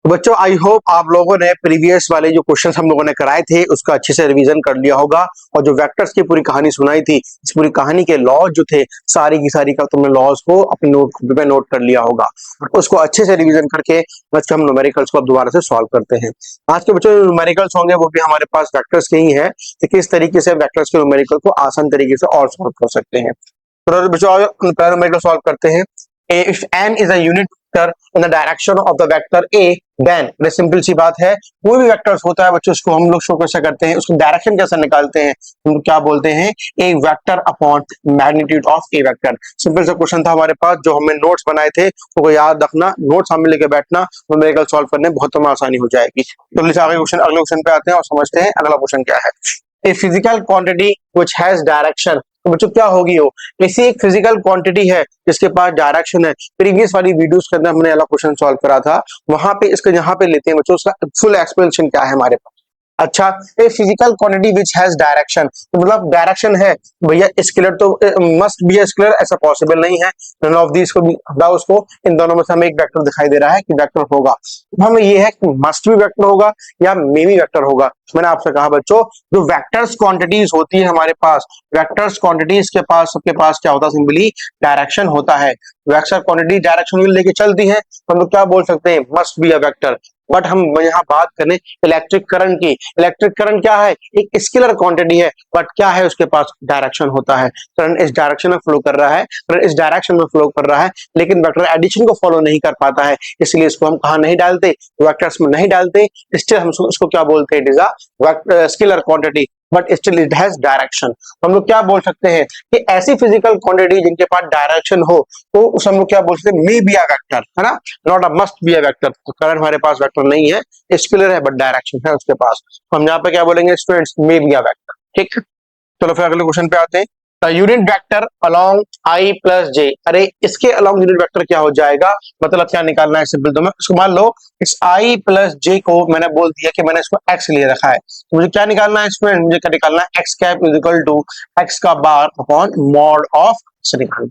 तो बच्चों I hope आप लोगों ने प्रीवियस वाले जो क्वेश्चंस हम लोगों ने कराए थे उसका अच्छे से रिवीजन कर लिया होगा और जो वेक्टर्स की पूरी कहानी सुनाई थी इस पूरी कहानी के लॉज जो थे सारी की सारी का तुमने लॉज को अपने नोट पे नोट कर लिया होगा। उसको अच्छे से रिवीजन करके आज के हम न्यूमेरिकल्स को अब दोबारा से सॉल्व करते हैं। आज के बच्चों न्यूमेरिकल्स होंगे वो भी हमारे पास वेक्टर्स के ही है कि किस तरीके से वेक्टर्स के न्यूमेरिकल को आसान तरीके से और सॉल्व कर सकते हैं। तो बच्चों पहला न्यूमेरिकल सॉल्व करते हैं। If n is a unit vector in the direction of the vector a, then ये सिंपल सी बात है, कोई भी वेक्टर्स होता है बच्चों उसको हम लोग शो कैसे करते हैं, उसको डायरेक्शन कैसे निकालते हैं, हम लोग क्या बोलते हैं, a vector upon magnitude of a vector. Simple सा क्वेश्चन था हमारे पास जो हमने नोट्स बनाए थे वो याद रखना, नोट्स सामने लेके बैठना, न्यूमेरिकल सॉल्व करने बहुत आसानी हो जाएगी। तो अगले क्वेश्चन पे आते हैं और समझते हैं अगला क्वेश्चन क्या है। A physical quantity which has direction, तो बच्चों क्या होगी वो, ऐसी एक फिजिकल क्वांटिटी है जिसके पास डायरेक्शन है। प्रीवियस वाली वीडियोस के अंदर हमने वाला क्वेश्चन सॉल्व करा था, वहां पे इसको यहाँ पे लेते हैं बच्चों, उसका फुल एक्सप्लेनेशन क्या है हमारे पास। अच्छा, a physical quantity which has direction, तो मतलब डायरेक्शन है भैया, स्केलर तो मस्ट बी स्केलर, ऐसा पॉसिबल नहीं है। नन ऑफ दीस को भी हटाओ, उसको इन दोनों में से हमें एक वेक्टर दिखाई दे रहा है कि वेक्टर होगा, हमें ये है कि मस्ट भी वेक्टर होगा या मे भी वेक्टर होगा। मैंने आपसे कहा बच्चों जो वेक्टर्स क्वांटिटीज होती है हमारे पास, वेक्टर्स क्वांटिटीज के पास सबके पास क्या होता है, सिंपली डायरेक्शन होता है। वेक्टर क्वांटिटी डायरेक्शन भी लेके चलती है तो हम लोग क्या बोल सकते हैं, must be a vector. But हम यहाँ बात करें इलेक्ट्रिक करंट की, इलेक्ट्रिक करंट क्या है, एक स्केलर क्वांटिटी है, बट क्या है उसके पास डायरेक्शन होता है। करंट इस डायरेक्शन में फ्लो कर रहा है, करंट इस डायरेक्शन में फ्लो कर रहा है, लेकिन वेक्टर एडिशन को फॉलो नहीं कर पाता है, इसलिए इसको हम कहाँ नहीं डालते, वेक्टर्स में नहीं डालते। स्टिल हम उसको क्या बोलते हैं, it is a scalar quantity but still it has direction. हम लोग क्या बोल सकते हैं कि ऐसी फिजिकल क्वांटिटी जिनके पास डायरेक्शन हो तो उस हम लोग क्या बोल सकते हैं, मे बी अ वेक्टर, है ना, not a must be a vector. तो करंट हमारे पास वेक्टर नहीं है, स्केलर है बट डायरेक्शन है उसके पास, तो हम यहाँ पे क्या बोलेंगे students, may be a vector. ठीक है, चलो फिर अगले क्वेश्चन पे आते हैं। यूनिट वेक्टर अलोंग आई प्लस जे, अरे इसके अलोंग यूनिट वेक्टर क्या हो जाएगा, मतलब क्या निकालना है, सिंपल तो मैं इसको मान लो इस आई प्लस जे को मैंने बोल दिया कि मैंने इसको एक्स ले रखा है, तो मुझे क्या निकालना है स्टूडेंट, मुझे क्या निकालना है, x cap is equal to x का bar upon mod of x निकालना।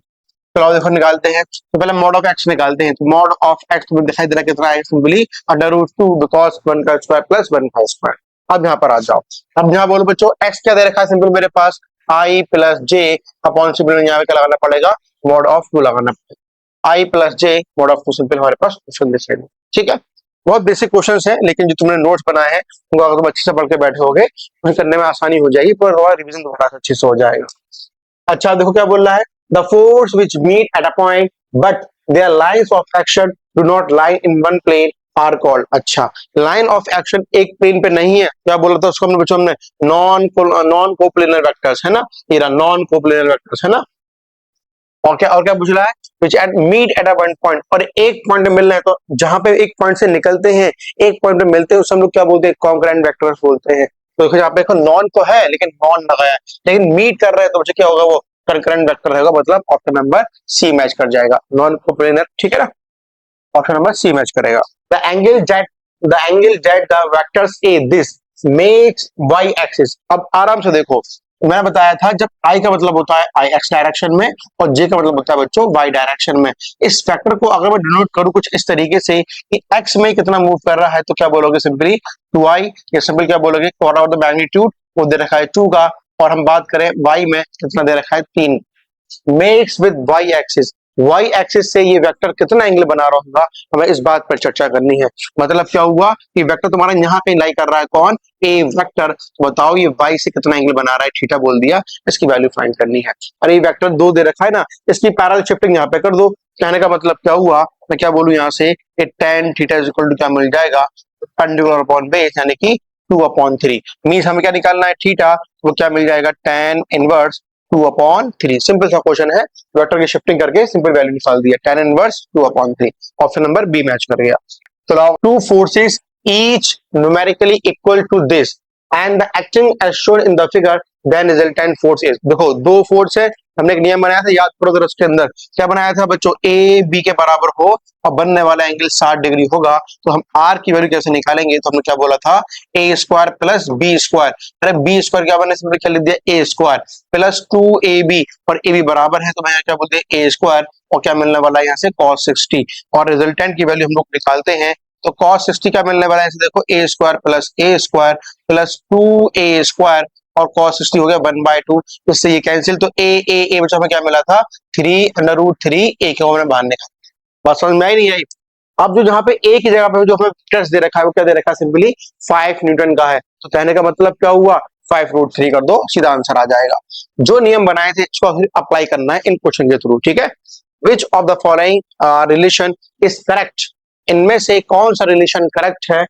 चलो देखो निकालते हैं, तो पहले मॉड ऑफ एक्स निकालते हैं। तो मॉड ऑफ एक्स तुम्हें दिखाई दे रहा है कितना है, सिंपली अंडर रूट 2 बिकॉज 1 का स्क्वायर प्लस 1 का स्क्वायर। अब यहाँ पर आ जाओ, अब यहाँ बोलो बच्चों एक्स क्या दे रखा है, सिंपल मेरे पास आई प्लस जे अपॉन सिंपल यहाँ पे क्या लगाना पड़ेगा, मॉड ऑफ 2 लगाना पड़ेगा, i plus j mod of 2 simple हमारे पास क्वेश्चन दिस साइड। ठीक है, बहुत बेसिक क्वेश्चंस है, लेकिन जो तुमने नोट्स बनाए हैं उनको अगर तुम अच्छे से पढ़ के बैठे होगे तो करने में आसानी हो जाएगी, पर रिवीजन दोबारा अच्छे से हो जाएगा। अच्छा देखो क्या बोल रहा है, the force which meet at a point but there lines of action do not line in one plane are called. अच्छा, लाइन ऑफ एक्शन एक प्लेन पे नहीं है, क्या बोला था उसको हमने बच्चों, हमने नॉन कोप्लेनर वेक्टर्स, है ना, ये रहा नॉन कोप्लेनर वेक्टर्स, है ना। और क्या पूछ रहा है, which at meet at a one point, और एक पॉइंट पे मिल रहे हैं, तो जहां पे एक पॉइंट से निकलते हैं एक पॉइंट पे मिलते हैं उसे हम लोग क्या बोलते हैं, कॉन्करेंट वेक्टर्स बोलते हैं। तो देखो यहाँ पे देखो नॉन तो है लेकिन नॉन लगाया है, लेकिन मीट कर रहे हैं तो बच्चे क्या होगा, वो कंकरेंट वेक्टर रहेगा, मतलब ऑप्शन नंबर सी मैच कर जाएगा, नॉन कोप्लेनर। ठीक है ना, ऑप्शन नंबर सी मैच करेगा। The angle that the vectors a this makes y axis. अब आराम से देखो, मैं बताया था जब आई का मतलब होता है आई एक्स डायरेक्शन में और जे का मतलब होता है बच्चों वाई डायरेक्शन में। इस फैक्टर को अगर मैं डिनोट करूं कुछ इस तरीके से कि एक्स में कितना मूव कर रहा है तो क्या बोलोगे, सिंपली 2i, या सिंपल क्या बोलोगे, क्वार्टर ऑफ द मैग्नीट्यूड वो दे रखा है 2 का, और हम बात करें वाई में कितना दे रखा है 3। Makes with y axis, y axis से ये वेक्टर कितना एंगल बना रहा होगा, हमें इस बात पर चर्चा करनी है। मतलब क्या हुआ कि वेक्टर तुम्हारा यहाँ पे लाई कर रहा है, कौन, ए वेक्टर, तो बताओ ये वाई से कितना एंगल बना रहा है, थीटा बोल दिया, इसकी वैल्यू फाइंड करनी है। अरे ये वेक्टर 2 दे रखा है ना, इसकी पैरेलल शिफ्टिंग यहाँ पे कर दो। कहने का मतलब क्या हुआ, मैं क्या बोलूं यहाँ से, tan theta is equal to क्या मिल जाएगा, परपेंडिकुलर अपॉन बेस यानी कि 2/3। मींस हमें क्या निकालना है, थीटा, वो क्या मिल जाएगा, tan इनवर्स 2/3। सिंपल सा क्वेश्चन है, वेक्टर की शिफ्टिंग करके सिंपल वैल्यू निकाल दिया, tan inverse 2/3। Option number B match कर गया। तो now two forces each numerically equal to this and the acting as shown in the figure then resultant force is. देखो दो फोर्स है, हमने एक नियम बनाया था, याद करो जरा, उसके अंदर क्या बनाया था बच्चों, ए बी के बराबर हो और बनने वाला एंगल 60 डिग्री होगा, तो हम आर की वैल्यू कैसे निकालेंगे, तो हमने क्या बोला था, ए स्क्वायर प्लस बी स्क्वायर। अरे बी स्क्वायर क्या बने, सिंपल क्या लिख दिया, ए स्क्वायर प्लस 2ab, और ए बी बराबर है तो मैं क्या बोलते हैं ए स्क्वायर, और क्या मिलने वाला है यहाँ से cos 60, और रिजल्टेंट की वैल्यू हम लोग निकालते हैं तो cos 60 क्या मिलने वाला है, देखो a square plus 2a square और cos 60 हो गया 1/2, इससे ये कैंसिल, तो a बचा हमें क्या मिला था 3√3a के हमने बाहर निकाला। बात समझ में आई नहीं आई? अब जो जहां पे a की जगह पे जो हमें वेक्टर्स दे रखा है वो क्या दे रखा है, सिंपली 5 न्यूटन का है, तो कहने का मतलब क्या हुआ 5√3 कर दो, सीधा आंसर आ जाएगा। जो नियम बनाए थे इसको फिर अप्लाई करना है इन क्वेश्चन के थ्रू, ठीक है। Which of the following relation is correct, इनमें से कौन सा रिलेशन करेक्ट है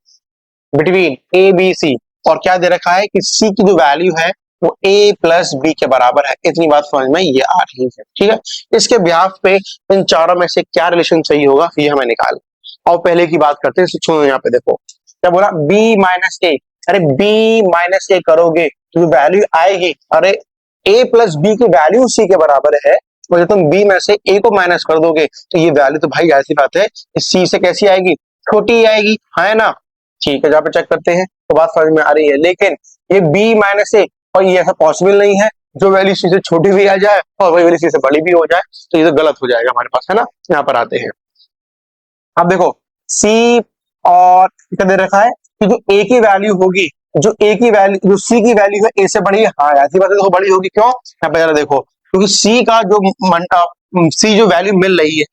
बिटवीन ए बी सी, और क्या दे रखा है कि सी की जो वैल्यू है वो a प्लस बी के बराबर है। इतनी बात समझ में ये आ रही है, ठीक है। इसके बिहाफ पे इन चारों में से क्या रिलेशन सही होगा ये हमें निकाल। और पहले की बात करते हैं, सुनो यहाँ पे देखो क्या बोला, b माइनस ए, अरे b माइनस ए करोगे तो जो वैल्यू आएगी, अरे a प्लस बी की वैल्यू c के बराबर है, और जब तुम b में से a को माइनस कर दोगे तो ये वैल्यू तो भाई ऐसी बात है c से कैसी आएगी, छोटी आएगी, है ना। ठीक है, जहाँ पे चेक करते हैं तो बात समझ में आ रही है, लेकिन ये b माइनस ए और ये ऐसा पॉसिबल नहीं है जो वैल्यू सी से छोटी भी आ जाए और वही वैल्यू सी से बड़ी भी हो जाए, तो ये तो गलत हो जाएगा हमारे पास, है ना। यहाँ पर आते हैं, अब देखो c और क्या दे रखा है कि जो a की वैल्यू होगी, जो a की वैल्यू, जो c की वैल्यू है a से बड़ी है, हाँ ऐसी बात है, देखो बड़ी होगी, क्यों, यहाँ पे जरा देखो, क्योंकि c का जो c जो वैल्यू मिल रही है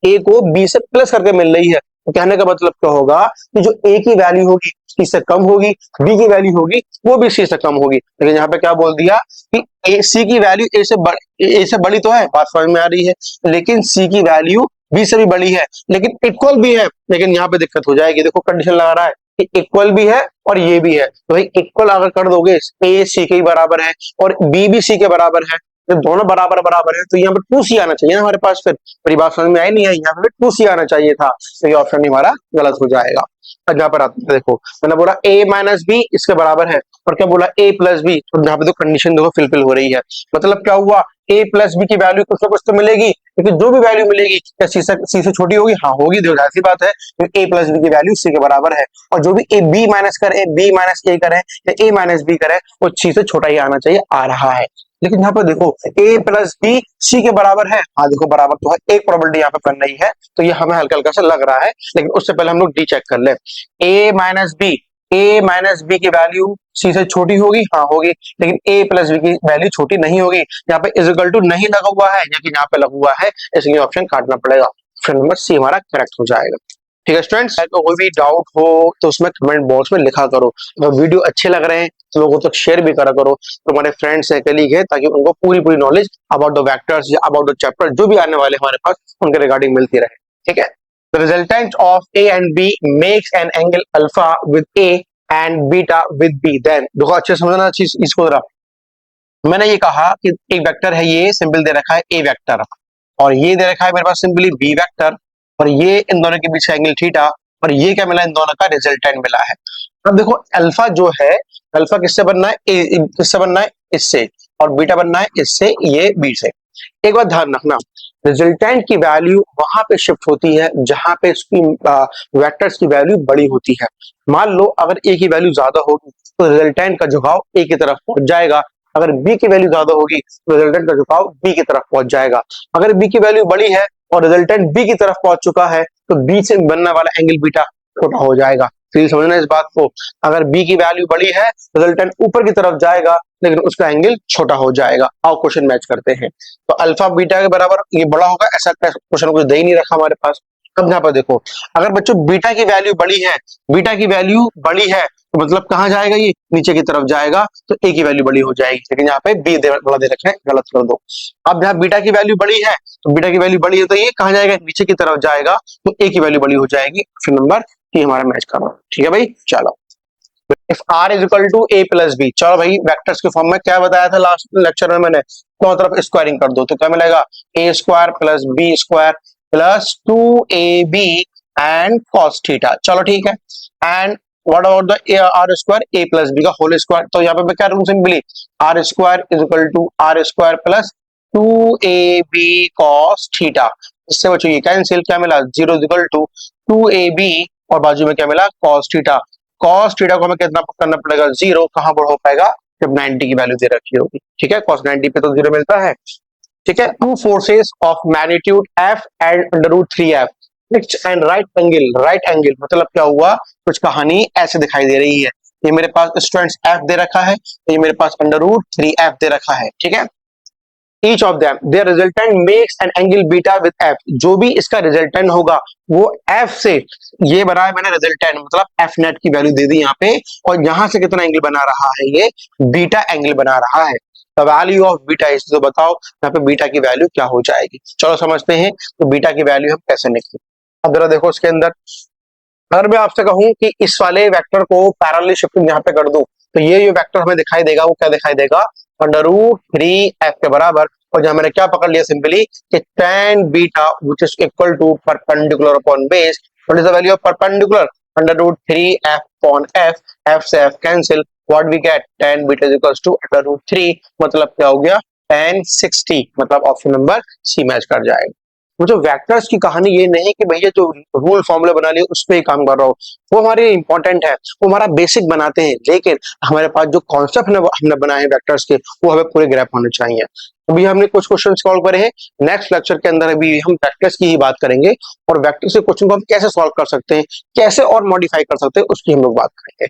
a को b से प्लस करके मिल रही है, तो कहने का मतलब क्या होगा कि जो a की वैल्यू होगी c से कम होगी, b की वैल्यू होगी वो भी c से कम होगी। लेकिन यहाँ पे क्या बोल दिया कि c की वैल्यू a से बड़ी तो है, बात समझ में आ रही है, लेकिन c की वैल्यू b से भी बड़ी है, लेकिन इक्वल भी है। लेकिन यहाँ पे दिक्कत हो जाएगी, देखो कंडीशन लगा रहा है कि इक्वल भी है और ये भी है, तो भाई इक्वल अगर कर दोगे a c के बराबर है और b भी c के बराबर है, जब दोनों बराबर बराबर है तो यहाँ पे 2c आना चाहिए ना हमारे पास, फिर मेरी बात समझ में आई नहीं है, यहाँ पे 2c आना चाहिए था, तो ये ऑप्शन नहीं हमारा गलत हो जाएगा। अब यहाँ पर आते हैं, देखो मैंने बोला a माइनस बी इसके बराबर है, और क्या बोला a प्लस बी, तो यहाँ पे तो कंडीशन देखो फिलफिल हो रही है, मतलब क्या हुआ a प्लस बी की वैल्यू कुछ ना कुछ तो मिलेगी, क्योंकि जो भी वैल्यू मिलेगी क्या सी से छोटी होगी, हाँ होगी, देखो ऐसी बात है क्योंकि a प्लस बी की वैल्यू सी के बराबर है, और जो भी a b माइनस करे, b माइनस a करे या a माइनस b करे वो सी से छोटा ही आना चाहिए, आ रहा है। लेकिन यहाँ पर देखो a प्लस बी सी के बराबर है, हाँ देखो बराबर तो है, एक प्रोबेबिलिटी यहाँ पे बन रही है, तो ये हमें हल्का हल्का सा लग रहा है, लेकिन उससे पहले हम लोग डी चेक कर ले। a माइनस बी की वैल्यू सी से छोटी होगी, हाँ होगी, लेकिन a प्लस बी की वैल्यू छोटी नहीं होगी, यहाँ पे इज इक्वल टू नहीं लगा हुआ है, लेकिन यहाँ पे लगा हुआ है, इसलिए ऑप्शन काटना पड़ेगा, ऑप्शन नंबर सी हमारा करेक्ट हो जाएगा। ठीक है स्टूडेंट्स, तो कोई भी डाउट हो तो उसमें कमेंट बॉक्स में लिखा करो, अगर वीडियो अच्छे लग रहे हैं तो लोगों तक शेयर भी करा करो, तुम्हारे फ्रेंड्स है, कलीग है, ताकि उनको पूरी पूरी नॉलेज अबाउट द वेक्टर्स या अबाउट द चैप्टर जो भी आने वाले हमारे पास उनके रिगार्डिंग मिलती रहे। ठीक है, the resultant of a and b makes an angle alpha with a and beta with b, then देखो अच्छे समझना चीज इसको जरा, मैंने ये कहा कि एक वेक्टर है, ये सिंपल दे रखा है a वेक्टर, और ये दे रखा है मेरे पास सिंपली b वेक्टर, और ये इन दोनों के बीच एंगल थीटा, और ये क्या मिला, इन दोनों का रिजल्टेंट मिला है। अब देखो अल्फा जो है, अल्फा किससे बनना है, किससे बनना है, इससे, और बीटा बनना है इससे, ये बी से। एक बात ध्यान रखना, रिजल्टेंट की वैल्यू वहां पे शिफ्ट होती है जहां पे इसकी वेक्टर्स की वैल्यू बड़ी होती है। मान लो अगर ए की वैल्यू ज्यादा होगी तो रिजल्टेंट का झुकाव ए की तरफ पहुंच जाएगा, अगर बी की वैल्यू ज्यादा होगी तो रिजल्टेंट का झुकाव बी की तरफ पहुंच जाएगा। अगर बी की वैल्यू बड़ी है और रिजल्टेंट बी की तरफ पहुंच चुका है तो बी से बनने वाला एंगल बीटा छोटा हो जाएगा। तो समझना इस बात को, अगर बी की वैल्यू बड़ी है रिजल्टेंट ऊपर की तरफ जाएगा लेकिन उसका एंगल छोटा हो जाएगा। आओ क्वेश्चन मैच करते हैं, तो अल्फा बीटा के बराबर ये बड़ा होगा, ऐसा क्वेश्चन कुछ दे ही नहीं रखा हमारे पास। अब यहाँ पर देखो, अगर बच्चों बीटा की वैल्यू बड़ी है, बीटा की वैल्यू बड़ी है तो मतलब कहाँ जाएगा, ये नीचे की तरफ जाएगा, तो ए की वैल्यू बड़ी हो जाएगी, लेकिन यहाँ पे बी बड़ा दे रखा है, गलत कर दो। अब यहाँ बीटा की वैल्यू बड़ी है, तो बीटा की वैल्यू बड़ी है तो ये कहाँ जाएगा, नीचे की तरफ जाएगा, तो ए की वैल्यू बड़ी हो जाएगी, ऑप्शन नंबर टी हमारा मैच कर रहा है। ठीक है भाई, चलो if r is equal to a plus b, चलो भाई वेक्टर्स के फॉर्म में क्या बताया था लास्ट लेक्चर में मैंने, दोनों तरफ स्क्वायरिंग कर दो तो क्या मिलेगा, a square plus b square plus 2ab and cos theta. चलो ठीक है, and what about the r square a plus b का होल स्क्वायर, तो यहाँ पे मैं क्या rule simply r square is equal to r square plus 2ab cos theta, इससे बच्चों ये कैंसिल, क्या मिला 0 इज इक्वल टू 2ab और बाजू में क्या मिला cos थीटा। cos थीटा को हमें कितना करना पड़ेगा, 0, कहां पर हो पाएगा जब 90 की वैल्यू दे रखी होगी। ठीक है, cos 90 पे तो 0 मिलता है। ठीक है, two forces of magnitude f and under root 3f, and right angle मतलब क्या हुआ, कुछ कहानी ऐसे दिखाई दे रही है। ये मेरे पास स्टूडेंट्स एफ दे रखा है, ये मेरे पास √3f दे रखा है, ठीक है। Each of them their resultant makes an angle beta with f, जो भी इसका रिजल्टेंट होगा वो एफ से, ये बनाया मैंने रिजल्टेंट मतलब एफ नेट की वैल्यू दे दी यहाँ पे, और यहां से कितना एंगल बना रहा है, ये बीटा एंगल बना रहा है। The value of beta is, तो बताओ यहाँ पे बीटा की वैल्यू क्या हो जाएगी। चलो समझते हैं तो बीटा की वैल्यू हम कैसे निकलें। अब जरा देखो इसके अंदर, अगर मैं आपसे कहूं कि इस वाले वेक्टर को पैरेलली शिफ्टिंग यहाँ पे कर दूं, तो ये वेक्टर हमें दिखाई देगा, वो क्या दिखाई देगा, √3f के बराबर। और जहां मैंने क्या पकड़ लिया सिंपली कि tan beta which is equal to perpendicular upon base, what is the value of perpendicular, √3f upon f, f से f cancel, what we get tan beta is equal to √3, मतलब क्या हो गया tan 60, मतलब option number C match कर जाएगा। वो जो वेक्टर्स की कहानी ये नहीं कि भैया जो रूल फॉर्मूले बना लिए उस पर ही काम कर रहा हो, वो हमारे इंपॉर्टेंट है, वो हमारा बेसिक बनाते हैं, लेकिन हमारे पास जो कॉन्सेप्ट हमने बनाए हैं वेक्टर्स के, वो हमें पूरे ग्रैप होने चाहिए। अभी हमने कुछ क्वेश्चन सॉल्व करे हैं, नेक्स्ट लेक्चर के अंदर अभी हम वेक्टर्स की ही बात करेंगे, और वेक्टर्स के क्वेश्चन को हम कैसे सॉल्व कर सकते हैं, कैसे और मॉडिफाई कर सकते हैं, उसकी हम लोग बात करेंगे।